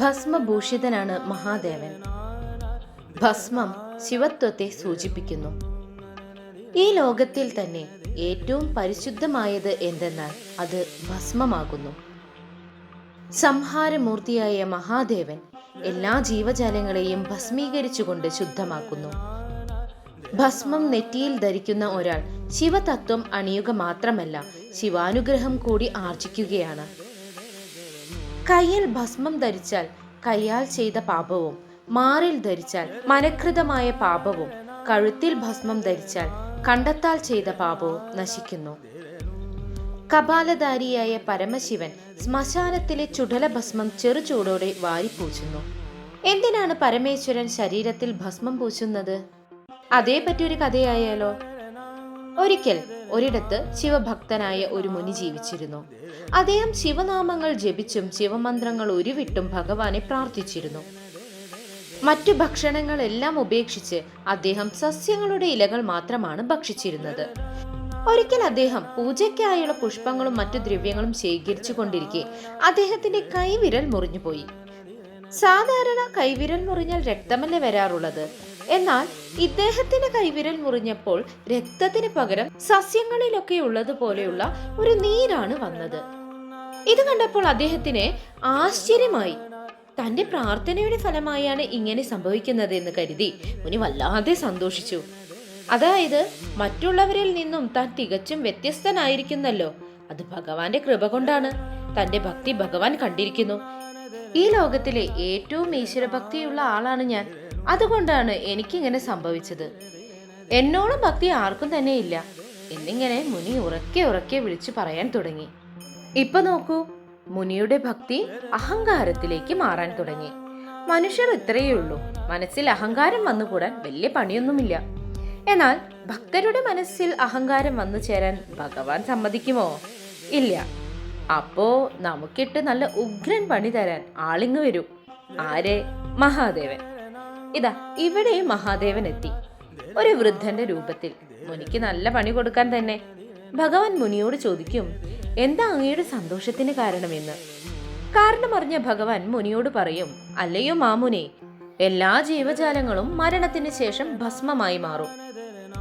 ഭസ്മഭൂഷിതനാണ് മഹാദേവൻ. ഭസ്മം ശിവത്വത്തെ സൂചിപ്പിക്കുന്നു. ഈ ലോകത്തിൽ തന്നെ ഏറ്റവും പരിശുദ്ധമായത് എന്തെന്നാൽ അത് ഭസ്മമാകുന്നു. സംഹാരമൂർത്തിയായ മഹാദേവൻ എല്ലാ ജീവജാലങ്ങളെയും ഭസ്മീകരിച്ചുകൊണ്ട് ശുദ്ധമാക്കുന്നു. ഭസ്മം നെറ്റിയിൽ ധരിക്കുന്ന ഒരാൾ ശിവതത്വം അണിയുക മാത്രമല്ല, ശിവാനുഗ്രഹം കൂടി ആർജിക്കുകയാണ്. കയ്യിൽ ഭസ്മം ധരിച്ചാൽ കയ്യാൽ ചെയ്ത പാപവും, മാറിൽ ധരിച്ചാൽ മനഃകൃതമായ പാപവും, കഴുത്തിൽ ഭസ്മം ധരിച്ചാൽ കണ്ടത്താൽ ചെയ്ത പാപവും നശിക്കുന്നു. കപാലധാരിയായ പരമശിവൻ ശ്മശാനത്തിലെ ചുടല ഭസ്മം ചെറുചൂടോടെ വാരിപ്പൂച്ചുന്നു. എന്തിനാണ് പരമേശ്വരൻ ശരീരത്തിൽ ഭസ്മം പൂശുന്നത്? അതേപറ്റി ഒരു കഥയായാലോ? ഒരിക്കൽ ഒരിടത്ത് ശിവഭക്തനായ ഒരു മുനി ജീവിച്ചിരുന്നു. അദ്ദേഹം ശിവനാമങ്ങൾ ജപിച്ചും ശിവമന്ത്രങ്ങൾ ഉരുവിട്ടും ഭഗവാനെ പ്രാർത്ഥിച്ചിരുന്നു. മറ്റു ഭക്ഷണങ്ങളെല്ലാം ഉപേക്ഷിച്ച് അദ്ദേഹം സസ്യങ്ങളുടെ ഇലകൾ മാത്രമാണ് ഭക്ഷിച്ചിരുന്നത്. ഒരിക്കൽ അദ്ദേഹം പൂജയ്ക്കായുള്ള പുഷ്പങ്ങളും മറ്റു ദ്രവ്യങ്ങളും ശേഖരിച്ചു കൊണ്ടിരിക്കെ അദ്ദേഹത്തിന്റെ കൈവിരൽ മുറിഞ്ഞുപോയി. സാധാരണ കൈവിരൽ മുറിഞ്ഞാൽ രക്തമല്ലേ വരാറുള്ളത്. എന്നാൽ ഇദ്ദേഹത്തിന്റെ കൈവിരൽ മുറിഞ്ഞപ്പോൾ രക്തത്തിന് പകരം സസ്യങ്ങളിലൊക്കെ ഉള്ളതുപോലെയുള്ള ഒരു നീരാണ് വന്നത്. ഇത് കണ്ടപ്പോൾ അദ്ദേഹത്തിന് ആശ്ചര്യമായി. തന്റെ പ്രാർത്ഥനയുടെ ഫലമായാണ് ഇങ്ങനെ സംഭവിക്കുന്നത് എന്ന് കരുതി മുനി വല്ലാതെ സന്തോഷിച്ചു. അതായത് മറ്റുള്ളവരിൽ നിന്നും താൻ തികച്ചും വ്യത്യസ്തനായിരിക്കുന്നല്ലോ. അത് ഭഗവാന്റെ കൃപ കൊണ്ടാണ്. തന്റെ ഭക്തി ഭഗവാൻ കണ്ടിരിക്കുന്നു. ഈ ലോകത്തിലെ ഏറ്റവും ഈശ്വരഭക്തിയുള്ള ആളാണ് ഞാൻ. അതുകൊണ്ടാണ് എനിക്കിങ്ങനെ സംഭവിച്ചത്. എന്നോളം ഭക്തി ആർക്കും തന്നെ ഇല്ല എന്നിങ്ങനെ മുനി ഉറക്കെ ഉറക്കെ വിളിച്ചു പറയാൻ തുടങ്ങി. ഇപ്പൊ നോക്കൂ, മുനിയുടെ ഭക്തി അഹങ്കാരത്തിലേക്ക് മാറാൻ തുടങ്ങി. മനുഷ്യർ ഇത്രയേ ഉള്ളൂ. മനസ്സിൽ അഹങ്കാരം വന്നുകൂടാൻ വലിയ പണിയൊന്നുമില്ല. എന്നാൽ ഭക്തരുടെ മനസ്സിൽ അഹങ്കാരം വന്നു ചേരാൻ ഭഗവാൻ സമ്മതിക്കുമോ? ഇല്ല. അപ്പോ നമുക്കിട്ട് നല്ല ഉഗ്രൻ പണി തരാൻ ആളിങ്ങ് വരും. ആരെ? മഹാദേവൻ. ഇതാ ഇവിടെ മഹാദേവൻ എത്തി, ഒരു വൃദ്ധന്റെ രൂപത്തിൽ. മുനിക്ക് നല്ല പണി കൊടുക്കാൻ തന്നെ. ഭഗവാൻ മുനിയോട് ചോദിക്കും, എന്താ അങ്ങയുടെ സന്തോഷത്തിന് കാരണമെന്ന്. കാരണമറിഞ്ഞ ഭഗവാൻ മുനിയോട് പറയും, അല്ലയോ മാമുനെ, എല്ലാ ജീവജാലങ്ങളും മരണത്തിന് ശേഷം ഭസ്മമായി മാറും.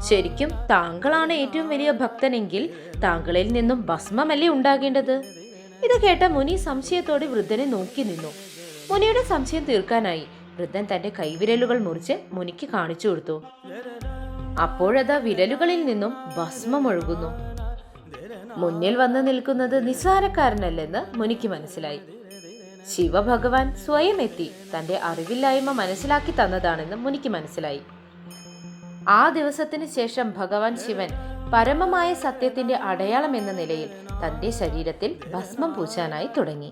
ശരിക്കും താങ്കളാണ് ഏറ്റവും വലിയ ഭക്തനെങ്കിൽ താങ്കളിൽ നിന്നും ഭസ്മമല്ലേ ഉണ്ടാകേണ്ടത്. ഇത് കേട്ട മുനി സംശയത്തോടെ വൃദ്ധനെ നോക്കി നിന്നു. മുനിയുടെ സംശയം തീർക്കാനായി വൃദ്ധൻ തന്റെ കൈവിരലുകൾ മുറിച്ച് മുനിക്ക് കാണിച്ചു കൊടുത്തു. അപ്പോഴതാ വിരലുകളിൽ നിന്നും ഭസ്മം ഒഴുകുന്നു. മുന്നിൽ വന്നു നിൽക്കുന്നത് നിസ്സാരക്കാരനല്ലെന്ന് മുനിക്ക് മനസ്സിലായി. ശിവഭഗവാൻ സ്വയം എത്തി തന്റെ അറിവില്ലായ്മ മനസ്സിലാക്കി തന്നതാണെന്ന് മുനിക്ക് മനസ്സിലായി. ആ ദിവസത്തിന് ശേഷം ഭഗവാൻ ശിവൻ പരമമായ സത്യത്തിന്റെ അടയാളം എന്ന നിലയിൽ തന്റെ ശരീരത്തിൽ ഭസ്മം പൂശാനായി തുടങ്ങി.